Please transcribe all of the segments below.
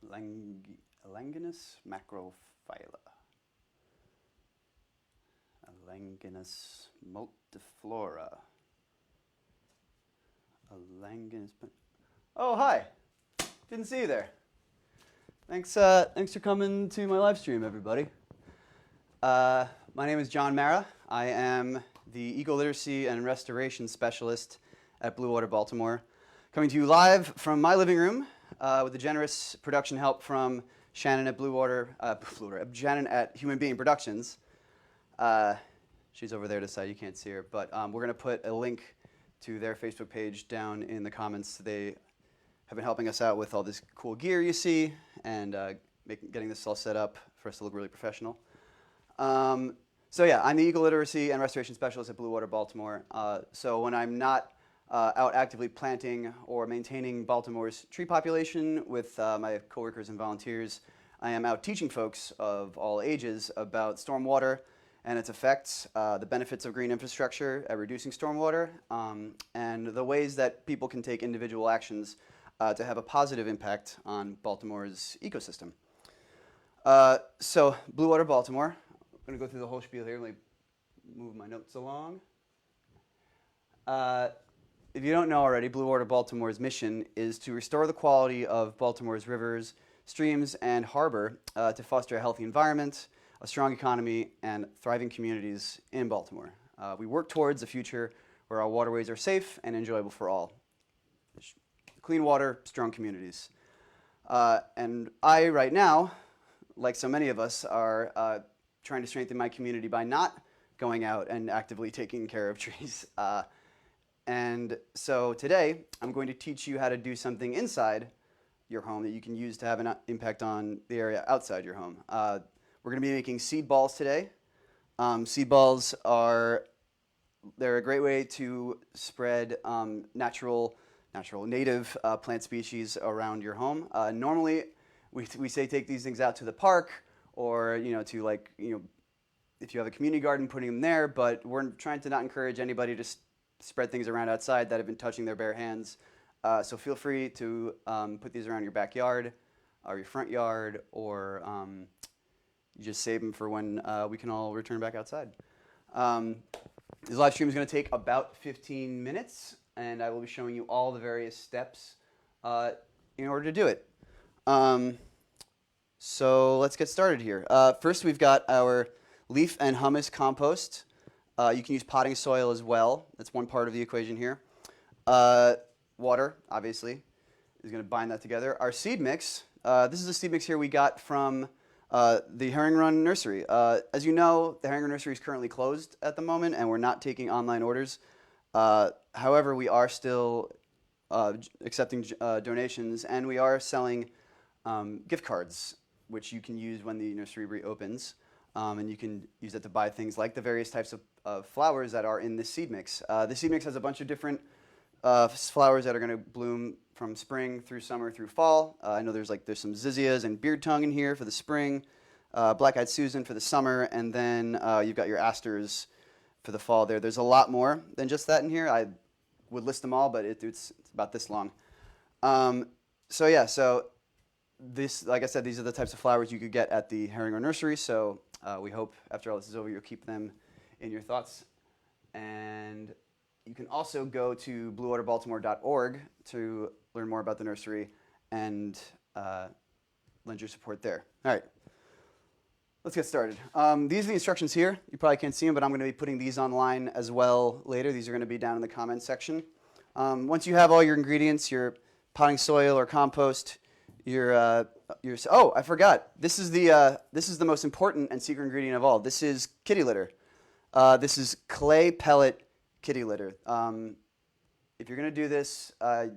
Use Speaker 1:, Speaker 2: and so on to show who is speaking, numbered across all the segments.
Speaker 1: Langinus macrophylla. Langinus multiflora. Langinus. Oh, hi. Didn't see you there. Thanks for coming to my live stream, everybody. My name is John Marra. I am the Ecoliteracy and Restoration Specialist at Blue Water, Baltimore. Coming to you live from my living room with the generous production help from Shannon at Shannon at Human Being Productions. She's over there to the side, you can't see her, but we're going to put a link to their Facebook page down in the comments. They have been helping us out with all this cool gear you see and getting this all set up for us to look really professional. So yeah, I'm the Ecoliteracy and Restoration Specialist at Blue Water, Baltimore. So when I'm not out actively planting or maintaining Baltimore's tree population with my coworkers and volunteers, I am out teaching folks of all ages about stormwater and its effects, the benefits of green infrastructure at reducing stormwater, and the ways that people can take individual actions to have a positive impact on Baltimore's ecosystem. So Blue Water, Baltimore. I'm going to go through the whole spiel here. Let me move my notes along. If you don't know already, Blue Water Baltimore's mission is to restore the quality of Baltimore's rivers, streams, and harbor to foster a healthy environment, a strong economy, and thriving communities in Baltimore. We work towards a future where our waterways are safe and enjoyable for all. Clean water, strong communities. And I, right now, like so many of us, are trying to strengthen my community by not going out and actively taking care of trees. And so today, I'm going to teach you how to do something inside your home that you can use to have an impact on the area outside your home. We're going to be making seed balls today. Seed balls they're a great way to spread natural native plant species around your home. Normally, we say take these things out to the park or if you have a community garden, putting them there, but we're trying to not encourage anybody to spread things around outside that have been touching their bare hands. So feel free to put these around your backyard or your front yard, or you just save them for when we can all return back outside. This live stream is going to take about 15 minutes, and I will be showing you all the various steps in order to do it. So let's get started here. First, we've got our leaf and humus compost. You can use potting soil as well. That's one part of the equation here. Water, obviously, is going to bind that together. Our seed mix, this is a seed mix here we got from the Herring Run Nursery. As you know, the Herring Run Nursery is currently closed at the moment, and we're not taking online orders. However, we are still accepting donations, and we are selling gift cards, which you can use when the nursery reopens. And you can use it to buy things like the various types of flowers that are in this seed mix. The seed mix has a bunch of different flowers that are going to bloom from spring through summer through fall. I know there's some zizias and beard tongue in here for the spring, black-eyed Susan for the summer, and then you've got your asters for the fall there. There's a lot more than just that in here. I would list them all, but it's about this long. So this, like I said, these are the types of flowers you could get at the Herring Run Nursery. So we hope after all this is over, you'll keep them in your thoughts. And you can also go to bluewaterbaltimore.org to learn more about the nursery and lend your support there. All right, let's get started. These are the instructions here. You probably can't see them, but I'm going to be putting these online as well later. These are going to be down in the comments section. Once you have all your ingredients, your potting soil or compost, oh, I forgot. This is the most important and secret ingredient of all. This is kitty litter. This is clay pellet kitty litter. If you're going to do this,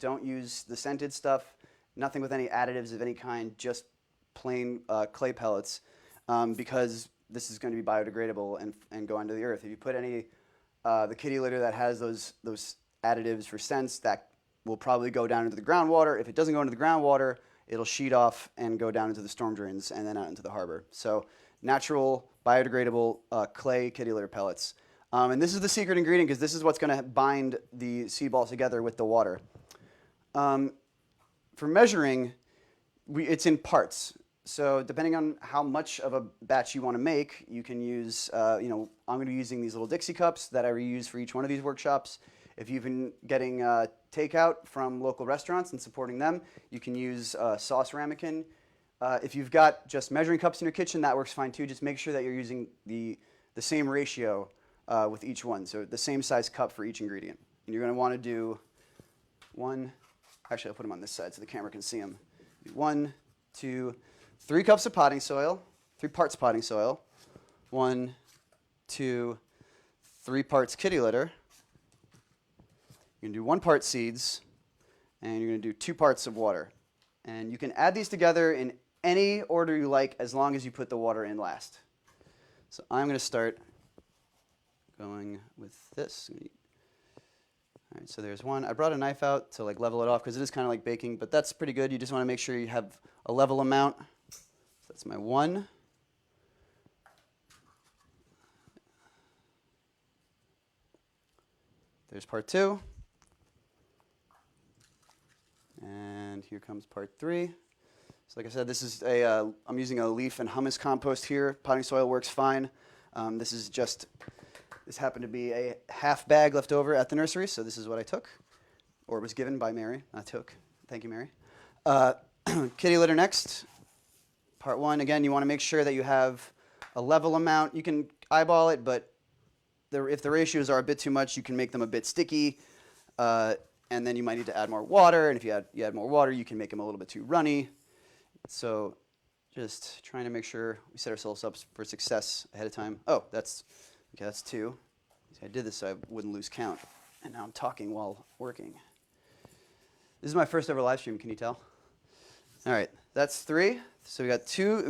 Speaker 1: don't use the scented stuff. Nothing with any additives of any kind. Just plain clay pellets, because this is going to be biodegradable and go into the earth. If you put any the kitty litter that has those additives for scents, that will probably go down into the groundwater. If it doesn't go into the groundwater, it'll sheet off and go down into the storm drains and then out into the harbor. So natural, biodegradable clay kitty litter pellets. And this is the secret ingredient because this is what's going to bind the seed balls together with the water. For measuring, It's in parts. So depending on how much of a batch you want to make, you can use, I'm going to be using these little Dixie cups that I reuse for each one of these workshops. If you've been getting takeout from local restaurants and supporting them, you can use sauce ramekin. If you've got just measuring cups in your kitchen, that works fine too. Just make sure that you're using the same ratio with each one. So the same size cup for each ingredient. And you're going to want to do one, actually I'll put them on this side so the camera can see them. 1, 2, 3 cups of potting soil, 3 parts potting soil. 1, 2, 3 parts kitty litter. You're going to do 1 part seeds, and you're going to do 2 parts of water. And you can add these together in any order you like as long as you put the water in last. So I'm going to start going with this. All right, so there's one. I brought a knife out to like level it off because it is kind of like baking, but that's pretty good. You just want to make sure you have a level amount. So that's my 1. There's part 2. And here comes part 3. So like I said, this is I'm using a leaf and hummus compost here. Potting soil works fine. This happened to be a half bag left over at the nursery, so this is what I took, or was given by Mary. I took. Thank you, Mary. Kitty litter next. Part 1, again, you want to make sure that you have a level amount. You can eyeball it, but if the ratios are a bit too much, you can make them a bit sticky, and then you might need to add more water, and if you add more water, you can make them a little bit too runny. So just trying to make sure we set ourselves up for success ahead of time. Oh, that's 2. See, I did this so I wouldn't lose count, and now I'm talking while working. This is my first ever live stream, can you tell? All right, that's 3. So we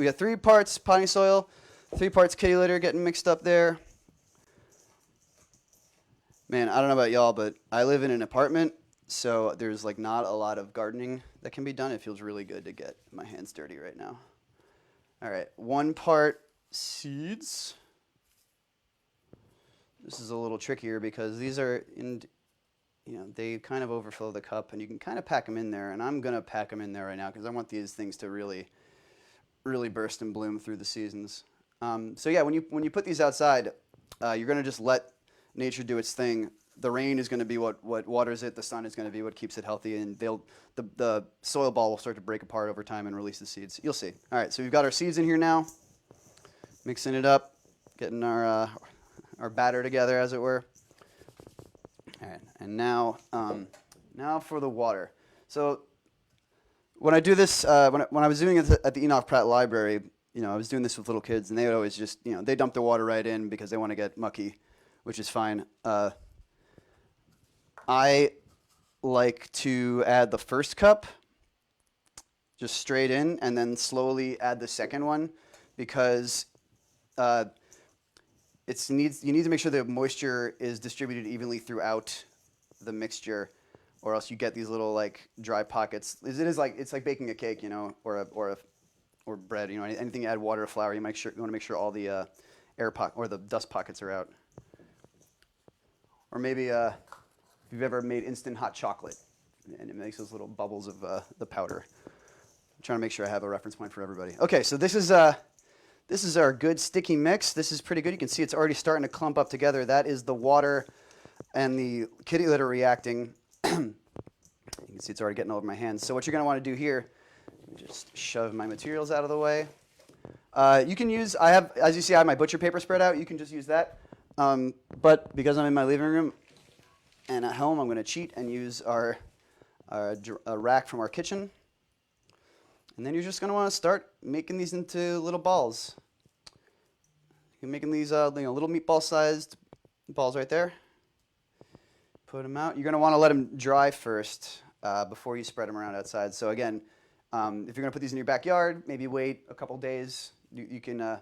Speaker 1: got 3 parts potting soil, 3 parts kitty litter getting mixed up there. Man, I don't know about y'all, but I live in an apartment, so there's like not a lot of gardening that can be done. It feels really good to get my hands dirty right now. All right, 1 part seeds. This is a little trickier because these are they kind of overflow the cup, and you can kind of pack them in there, and I'm going to pack them in there right now because I want these things to really, really burst and bloom through the seasons. So yeah, when you put these outside, you're going to just let nature do its thing. The rain is going to be what waters it. The sun is going to be what keeps it healthy, and the soil ball will start to break apart over time and release the seeds. You'll see. All right, so we've got our seeds in here now, mixing it up, getting our batter together, as it were. All right, and now for the water. So when I do this, when I was doing it at the Enoch Pratt Library, I was doing this with little kids, and they would always just, they dump their water right in because they want to get mucky, which is fine. I like to add the first cup just straight in, and then slowly add the second one because you need to make sure the moisture is distributed evenly throughout the mixture, or else you get these little like dry pockets. It's like baking a cake, or bread. Anything you add water or flour, you want to make sure all the air or the dust pockets are out. Or maybe if you've ever made instant hot chocolate, and it makes those little bubbles of the powder. I'm trying to make sure I have a reference point for everybody. Okay, so this is our good sticky mix. This is pretty good. You can see it's already starting to clump up together. That is the water and the kitty litter reacting. You can see it's already getting all over my hands. So what you're going to want to do here, just shove my materials out of the way. You can use, as you see, I have my butcher paper spread out. You can just use that. But because I'm in my living room and at home, I'm going to cheat and use a rack from our kitchen. And then you're just going to want to start making these into little balls. You're making these little meatball-sized balls right there. Put them out. You're going to want to let them dry first before you spread them around outside. So again, if you're going to put these in your backyard, maybe wait a couple days. You can,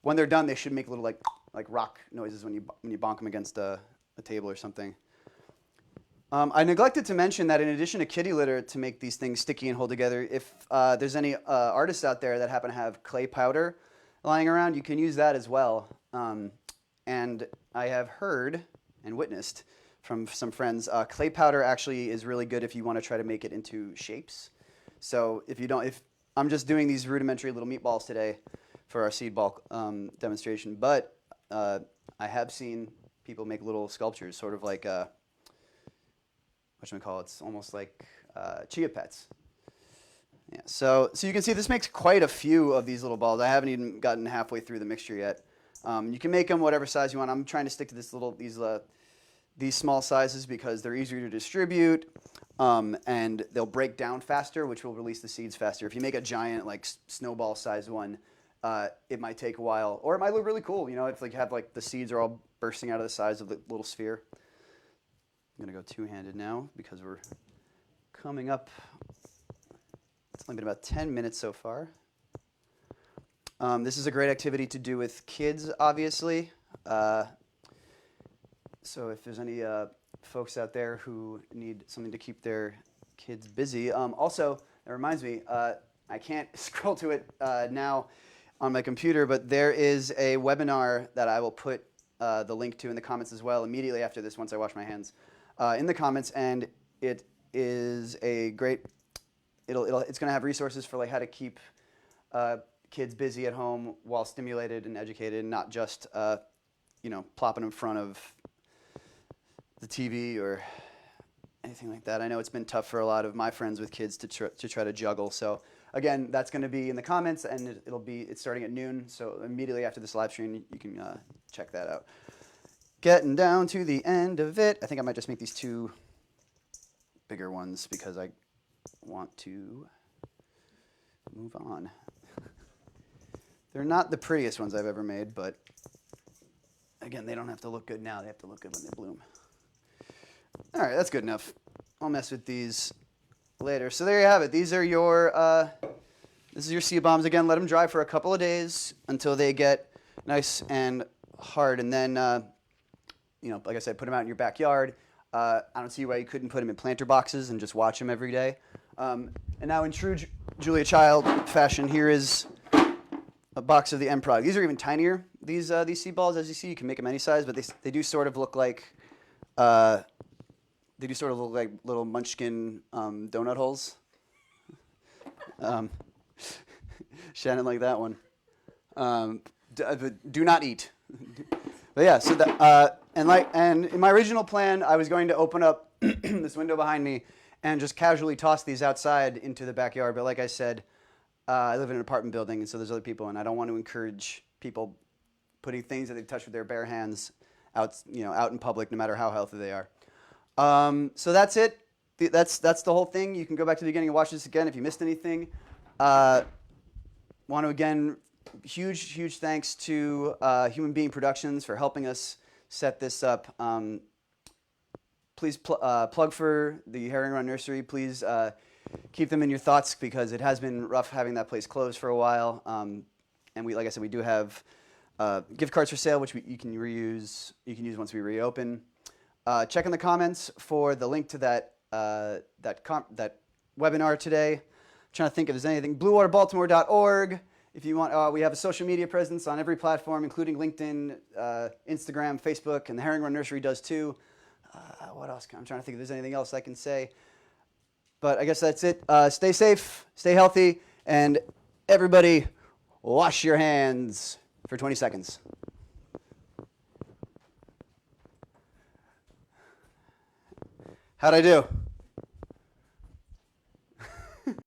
Speaker 1: when they're done, they should make little like rock noises when you bonk them against a table or something. I neglected to mention that in addition to kitty litter to make these things sticky and hold together, if there's any artists out there that happen to have clay powder lying around, you can use that as well. And I have heard and witnessed from some friends, clay powder actually is really good if you want to try to make it into shapes. So if I'm just doing these rudimentary little meatballs today for our seed ball demonstration. But I have seen people make little sculptures, sort of like whatchamacallit, it's almost like chia pets. Yeah, so you can see this makes quite a few of these little balls. I haven't even gotten halfway through the mixture yet. You can make them whatever size you want. I'm trying to stick to these small sizes because they're easier to distribute, and they'll break down faster, which will release the seeds faster. If you make a giant like snowball sized one, it might take a while, or it might look really cool. You know, it's like you have like the seeds are all bursting out of the size of the little sphere. I'm gonna go two-handed now because we're coming up. It's only been about 10 minutes so far. This is a great activity to do with kids, obviously. So if there's any folks out there who need something to keep their kids busy. Also, that reminds me, I can't scroll to it now on my computer, but there is a webinar that I will put the link to in the comments as well immediately after this once I wash my hands in the comments. And it is a great, it's going to have resources for like how to keep kids busy at home while stimulated and educated, and not just plopping in front of the TV or anything like that. I know it's been tough for a lot of my friends with kids to try to juggle. So again, that's going to be in the comments, and it's starting at noon. So immediately after this live stream, you can check that out. Getting down to the end of it. I think I might just make these two bigger ones because I want to move on. They're not the prettiest ones I've ever made, but again, they don't have to look good now. They have to look good when they bloom. All right, that's good enough. I'll mess with these later. So there you have it. These are this is your seed bombs. Again, let them dry for a couple of days until they get nice and hard, and then like I said, put them out in your backyard. I don't see why you couldn't put them in planter boxes and just watch them every day. And now in true Julia Child fashion, here is a box of the end product. These are even tinier. These seed balls, as you see, you can make them any size, but they do sort of look like little Munchkin donut holes. Shannon liked that one. Do not eat. But yeah, so and in my original plan, I was going to open up this window behind me and just casually toss these outside into the backyard. But like I said, I live in an apartment building, and so there's other people, and I don't want to encourage people putting things that they've touched with their bare hands out in public, no matter how healthy they are. So that's it. That's the whole thing. You can go back to the beginning and watch this again if you missed anything. Want to again, huge thanks to Human Being Productions for helping us set this up. Please plug for the Herring Run Nursery. Please keep them in your thoughts because it has been rough having that place closed for a while. And like I said, we do have gift cards for sale, which you can reuse. You can use once we reopen. Check in the comments for the link to that webinar today. I'm trying to think if there's anything. BlueWaterBaltimore.org. If you want, we have a social media presence on every platform, including LinkedIn, Instagram, Facebook, and the Herring Run Nursery does too. What else? I'm trying to think if there's anything else I can say. But I guess that's it. Stay safe, stay healthy, and everybody wash your hands for 20 seconds. How'd I do?